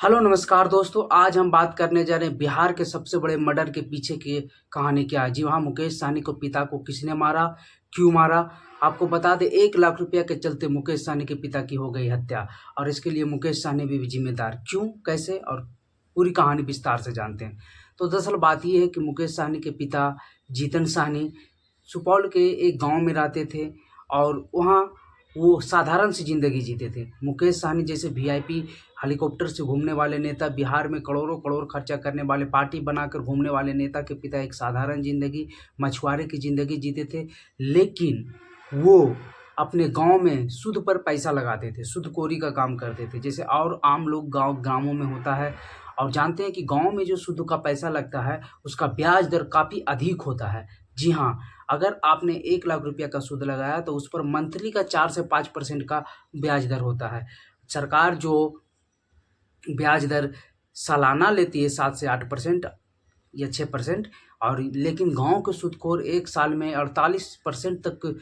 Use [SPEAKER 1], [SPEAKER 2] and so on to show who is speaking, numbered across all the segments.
[SPEAKER 1] Hello नमस्कार दोस्तों, आज हम बात करने जा रहे हैं बिहार के सबसे बड़े मर्डर के पीछे की कहानी क्या है। जी हाँ, मुकेश सहनी को पिता को किसने मारा, क्यों मारा। आपको बता दें 1 लाख रुपया के चलते मुकेश सहनी के पिता की हो गई हत्या और इसके लिए मुकेश सहनी भी जिम्मेदार। क्यों, कैसे और पूरी कहानी विस्तार से जानते हैं। तो दरअसल बात ये है कि मुकेश सहनी के पिता जीतन सहनी सुपौल के एक गाँव में रहते थे और वहाँ वो साधारण सी ज़िंदगी जीते थे। मुकेश सहनी जैसे वीआईपी हेलीकॉप्टर से घूमने वाले नेता, बिहार में करोड़ों-करोड़ खर्चा करने वाले, पार्टी बनाकर घूमने वाले नेता के पिता एक साधारण ज़िंदगी, मछुआरे की ज़िंदगी जीते थे। लेकिन वो अपने गाँव में सूद पर पैसा लगाते थे, सूदखोरी का काम करते थे। जैसे और आम लोग गाँवों में होता है और जानते हैं कि गाँव में जो सूद का पैसा लगता है, उसका ब्याज दर काफ़ी अधिक होता है। जी हाँ, अगर आपने 1 लाख रुपया का सूद लगाया तो उस पर मंथली का 4 से 5% का ब्याज दर होता है। सरकार जो ब्याज दर सालाना लेती है 7 से 8% या 6%। और लेकिन गाँव के सूदखोर 1 साल में 48% तक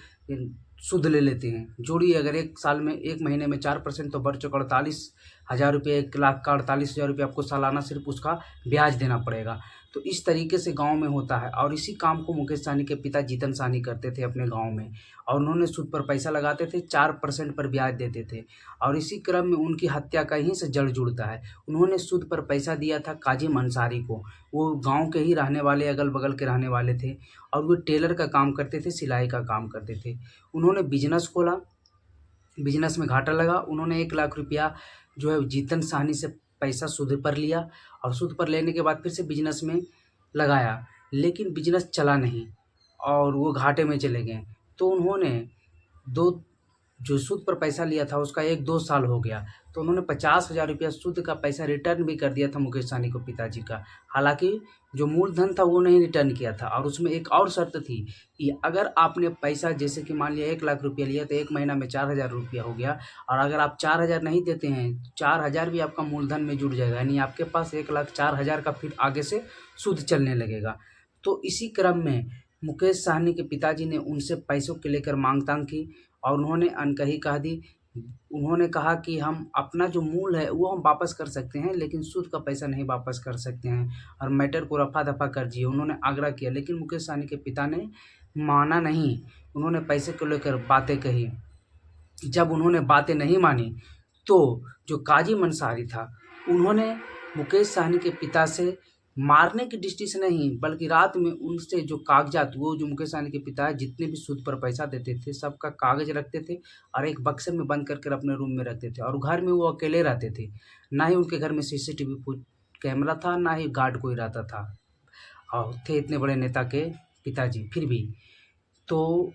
[SPEAKER 1] सूद ले लेते हैं। जोड़िए अगर 1 साल में 1 महीने में 4% तो बढ़ चौक 48,000 रुपये, 1 लाख का 48,000 रुपये आपको सालाना सिर्फ उसका ब्याज देना पड़ेगा। तो इस तरीके से गाँव में होता है और इसी काम को मुकेश सहनी के पिता जीतन सहनी करते थे अपने गाँव में। और उन्होंने सूद पर पैसा लगाते थे, 4% पर ब्याज देते थे और इसी क्रम में उनकी हत्या कहीं से जड़ जुड़ता है। उन्होंने सूद पर पैसा दिया था काजिम अंसारी को। वो गाँव के ही रहने वाले, अगल-बगल के रहने वाले थे और वो टेलर का काम करते थे, सिलाई का काम करते थे। उन्होंने बिज़नेस खोला, बिज़नेस में घाटा लगा। उन्होंने 1 लाख रुपया जो है जीतन सहनी से पैसा सूद पर लिया और सूद पर लेने के बाद फिर से बिज़नेस में लगाया, लेकिन बिज़नेस चला नहीं और वो घाटे में चले गए। तो उन्होंने दो जो सूद पर पैसा लिया था उसका 1-2 साल हो गया, तो उन्होंने 50,000 रुपया सूद का पैसा रिटर्न भी कर दिया था मुकेश सहनी को पिताजी का। हालाँकि जो मूलधन था वो नहीं रिटर्न किया था और उसमें एक और शर्त थी कि अगर आपने पैसा जैसे कि मान लिया 1 लाख रुपया लिया तो 1 महीना में 4,000 रुपया हो गया और अगर आप 4,000 नहीं देते हैं, 4,000 भी आपका मूलधन में जुड़ जाएगा, यानी आपके पास 1,04,000 का फिर आगे से सूद चलने लगेगा। तो इसी क्रम में मुकेश सहनी के पिताजी ने उनसे पैसों को लेकर माँग-ताँग की और उन्होंने अनकही कह दी। उन्होंने कहा कि हम अपना जो मूल है वो हम वापस कर सकते हैं, लेकिन सूद का पैसा नहीं वापस कर सकते हैं और मैटर को रफ़ा-दफ़ा कर दिए। उन्होंने आग्रह किया, लेकिन मुकेश सहनी के पिता ने माना नहीं। उन्होंने पैसे को लेकर बातें कही। जब उन्होंने बातें नहीं मानी, तो जो काज़ी अंसारी था, उन्होंने मुकेश सहनी के पिता से मारने की दृष्टि से नहीं, बल्कि रात में उनसे जो कागज़ात, वो जो मुकेश सहनी के पिता जितने भी सूद पर पैसा देते थे, सबका कागज़ रखते थे और एक बक्से में बंद कर अपने रूम में रखते थे और घर में वो अकेले रहते थे। ना ही उनके घर में सीसीटीवी कैमरा था, ना ही गार्ड कोई रहता था और थे इतने बड़े नेता के पिताजी, फिर भी। तो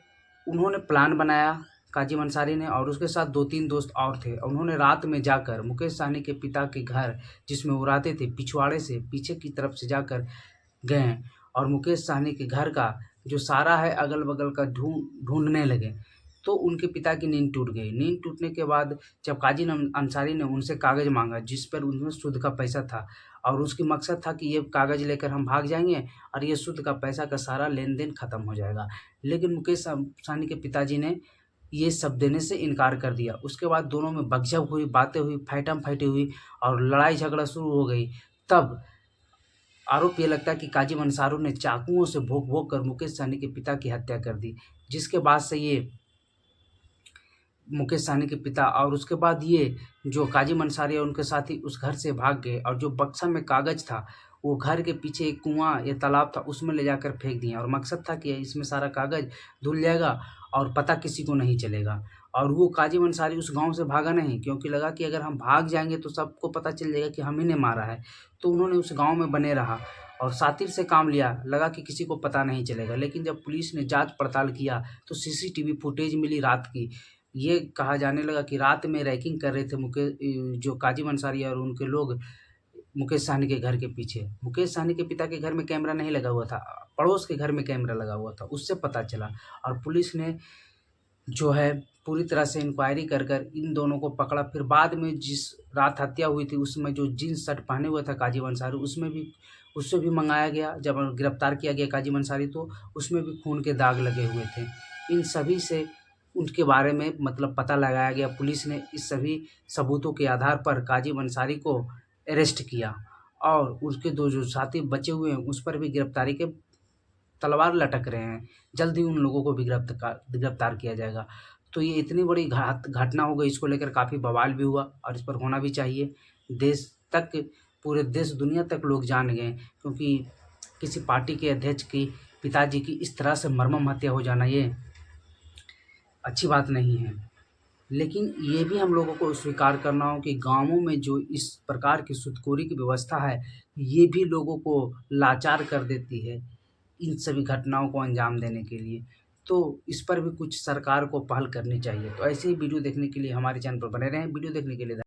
[SPEAKER 1] उन्होंने प्लान बनाया काज़ी अंसारी ने और उसके साथ 2-3 दोस्त और थे। उन्होंने रात में जाकर मुकेश सहनी के पिता के घर, जिसमें वो रहते थे, पिछवाड़े से पीछे की तरफ से जाकर गए और मुकेश सहनी के घर का जो सारा है अगल-बगल का ढूँढने लगे। तो उनके पिता की नींद टूट गई। नींद टूटने के बाद जब काज़ी अंसारी ने उनसे कागज़ माँगा जिस पर उनमें सूद का पैसा था और उसकी मकसद था कि ये कागज़ लेकर हम भाग जाएँगे और ये सूद का पैसा का सारा लेन-देन खत्म हो जाएगा। लेकिन मुकेश सहनी के पिताजी ने ये सब देने से इनकार कर दिया। उसके बाद दोनों में बकझक हुई, बातें हुई, फैटम-फैटी हुई और लड़ाई-झगड़ा शुरू हो गई। तब आरोप ये लगता है कि काज़ी अंसारी ने चाकुओं से भोंक-भोंक कर मुकेश सहनी के पिता की हत्या कर दी। जिसके बाद से ये मुकेश सहनी के पिता और उसके बाद ये जो काज़ी अंसारी और उनके साथी उस घर से भाग गए और जो बक्सा में कागज़ था, वो घर के पीछे एक कुआँ या तालाब था, उसमें ले जाकर फेंक दिए और मकसद था कि इसमें सारा कागज़ धुल जाएगा और पता किसी को नहीं चलेगा। और वो काज़ी अंसारी उस गाँव से भागा नहीं, क्योंकि लगा कि अगर हम भाग जाएँगे तो सबको पता चल जाएगा कि हम ही ने मारा है। तो उन्होंने उस गाँव में बने रहा और शातिर से काम लिया, लगा कि किसी को पता नहीं चलेगा। लेकिन जब पुलिस ने जाँच-पड़ताल किया तो सीसीटीवी फुटेज मिली रात की। ये कहा जाने लगा कि रात में रैकिंग कर रहे थे जो काज़ी अंसारी और उनके लोग मुकेश सहनी के घर के पीछे। मुकेश सहनी के पिता के घर में कैमरा नहीं लगा हुआ था, पड़ोस के घर में कैमरा लगा हुआ था, उससे पता चला और पुलिस ने जो है पूरी तरह से इंक्वायरी कर इन दोनों को पकड़ा। फिर बाद में जिस रात हत्या हुई थी उसमें जो जीन्स शर्ट पहने हुआ था काज़ी अंसारी, उससे भी मँगाया गया। जब गिरफ्तार किया गया काज़ी अंसारी तो उसमें भी खून के दाग लगे हुए थे। इन सभी से उनके बारे में मतलब पता लगाया गया। पुलिस ने इस सभी सबूतों के आधार पर काज़ी अंसारी को अरेस्ट किया और उसके 2 जो साथी बचे हुए हैं उस पर भी गिरफ्तारी के तलवार लटक रहे हैं। जल्द ही उन लोगों को भी गिरफ्तार किया जाएगा। तो ये इतनी बड़ी घटना हो गई, इसको लेकर काफ़ी बवाल भी हुआ और इस पर होना भी चाहिए। देश तक, पूरे देश दुनिया तक लोग जान गए, क्योंकि किसी पार्टी के अध्यक्ष की पिताजी की इस तरह से मर्मम हत्या हो जाना ये अच्छी बात नहीं है। लेकिन ये भी हम लोगों को स्वीकार करना हो कि गाँवों में जो इस प्रकार की सुदखोरी की व्यवस्था है, ये भी लोगों को लाचार कर देती है, इन सभी घटनाओं को अंजाम देने के लिए। तो इस पर भी कुछ सरकार को पहल करनी चाहिए। तो ऐसे ही वीडियो देखने के लिए हमारे चैनल पर बने रहें। वीडियो देखने के लिए